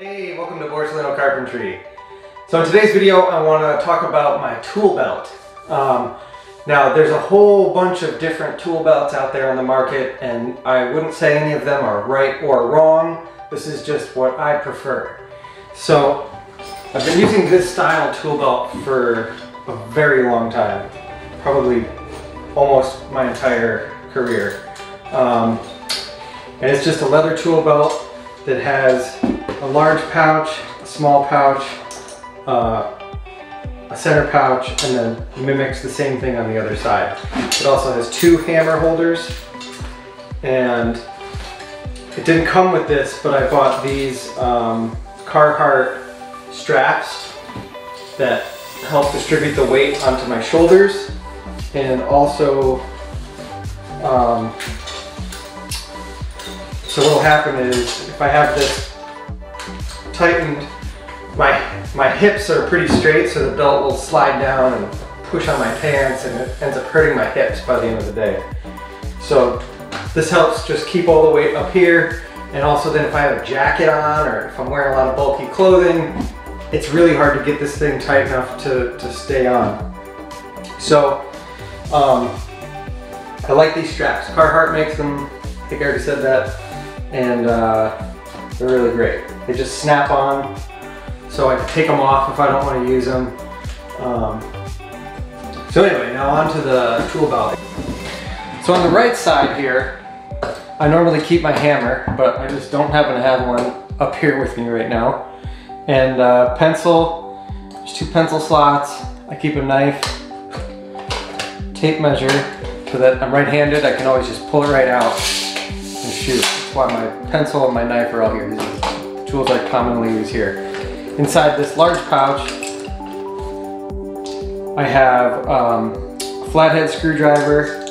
Hey, welcome to Borsellino Carpentry. So in today's video I want to talk about my tool belt. Now there's a whole bunch of different tool belts out there on the market, and I wouldn't say any of them are right or wrong. This is just what I prefer. So I've been using this style tool belt for a very long time, probably almost my entire career. And it's just a leather tool belt that has a large pouch, a small pouch, a center pouch, and then mimics the same thing on the other side. It also has two hammer holders, and it didn't come with this, but I bought these Carhartt straps that help distribute the weight onto my shoulders, and also so what will happen is if I have this tightened, my hips are pretty straight, so the belt will slide down and push on my pants, and it ends up hurting my hips by the end of the day. So this helps just keep all the weight up here, and also then if I have a jacket on or if I'm wearing a lot of bulky clothing, it's really hard to get this thing tight enough to stay on. So I like these straps. Carhartt makes them, I think I already said that, and they're really great. They just snap on, so I can take them off if I don't want to use them. So anyway, now on to the tool belt. So on the right side here, I normally keep my hammer, but I just don't happen to have one up here with me right now. And pencil, there's two pencil slots. I keep a knife, tape measure, so that I'm right-handed, I can always just pull it right out and shoot. That's why my pencil and my knife are all here. These are the tools I commonly use here. Inside this large pouch, I have a flathead screwdriver,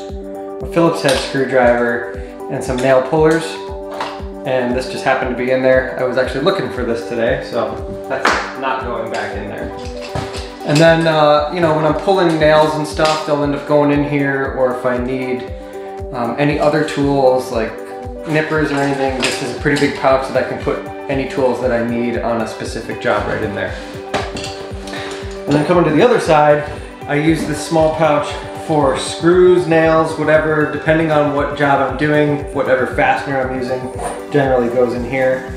a Phillips head screwdriver, and some nail pullers. And this just happened to be in there. I was actually looking for this today, so that's not going back in there. And then, you know, when I'm pulling nails and stuff, they'll end up going in here, or if I need any other tools like nippers or anything, this is a pretty big pouch that I can put any tools that I need on a specific job right in there. And then coming to the other side, I use this small pouch for screws, nails, whatever, depending on what job I'm doing, whatever fastener I'm using generally goes in here.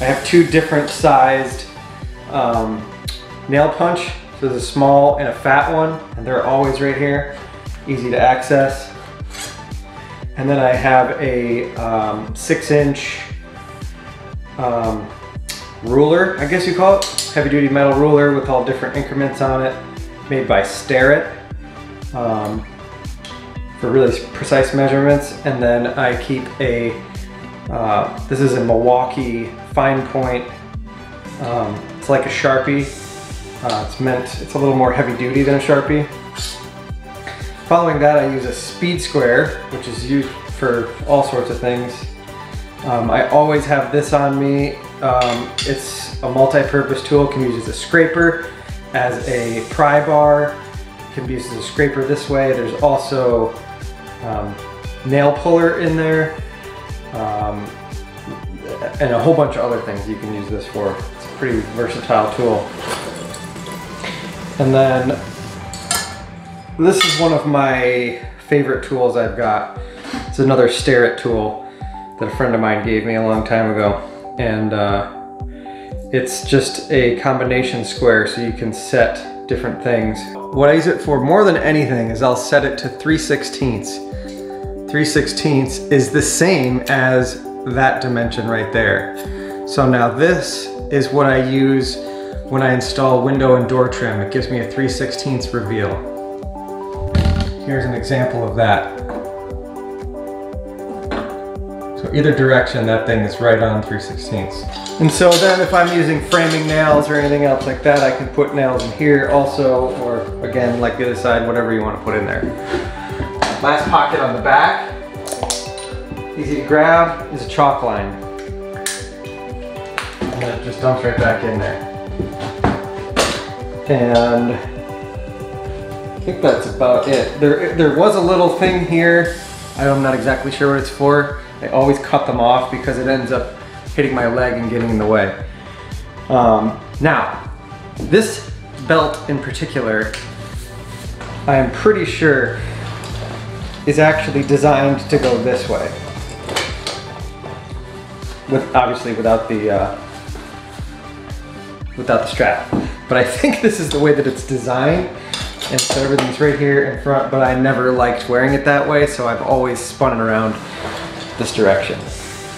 I have two different sized nail punch. So there's a small and a fat one, and they're always right here, easy to access. And then I have a 6-inch ruler, I guess you call it, heavy duty metal ruler with all different increments on it, made by Starrett, for really precise measurements. And then I keep a, this is a Milwaukee fine point, it's like a Sharpie. It's a little more heavy duty than a Sharpie. Following that, I use a speed square, which is used for all sorts of things. I always have this on me. It's a multi-purpose tool. It can be used as a scraper, as a pry bar. It can be used as a scraper this way. There's also nail puller in there, and a whole bunch of other things you can use this for. It's a pretty versatile tool. And then this is one of my favorite tools I've got. It's another Starrett tool that a friend of mine gave me a long time ago. And it's just a combination square, so you can set different things. What I use it for more than anything is I'll set it to 3/16. 3/16 is the same as that dimension right there. So now this is what I use when I install window and door trim. It gives me a 3/16 reveal. Here's an example of that. So either direction, that thing is right on 3/16. And so then if I'm using framing nails or anything else like that, I can put nails in here also, or again, like the other side, whatever you want to put in there. Last pocket on the back, easy to grab, is a chalk line. And it just dumps right back in there. And I think that's about it. There was a little thing here. I'm not exactly sure what it's for. I always cut them off because it ends up hitting my leg and getting in the way. Now, this belt in particular, I am pretty sure is actually designed to go this way. Obviously without the strap. But I think this is the way that it's designed. And so everything's right here in front, but I never liked wearing it that way, so I've always spun it around this direction.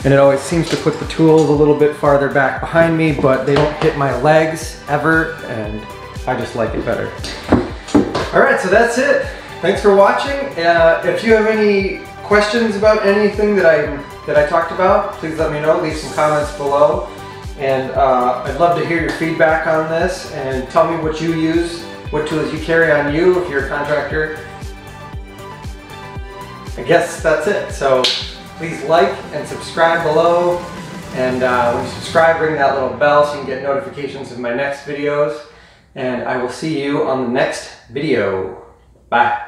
And it always seems to put the tools a little bit farther back behind me, but they don't hit my legs ever, and I just like it better. All right, so that's it. Thanks for watching. If you have any questions about anything that I talked about, please let me know. Leave some comments below. And I'd love to hear your feedback on this, and tell me what you use, what tools you carry on you if you're a contractor. I guess that's it. So please like and subscribe below. And when you subscribe, ring that little bell so you can get notifications of my next videos. And I will see you on the next video. Bye.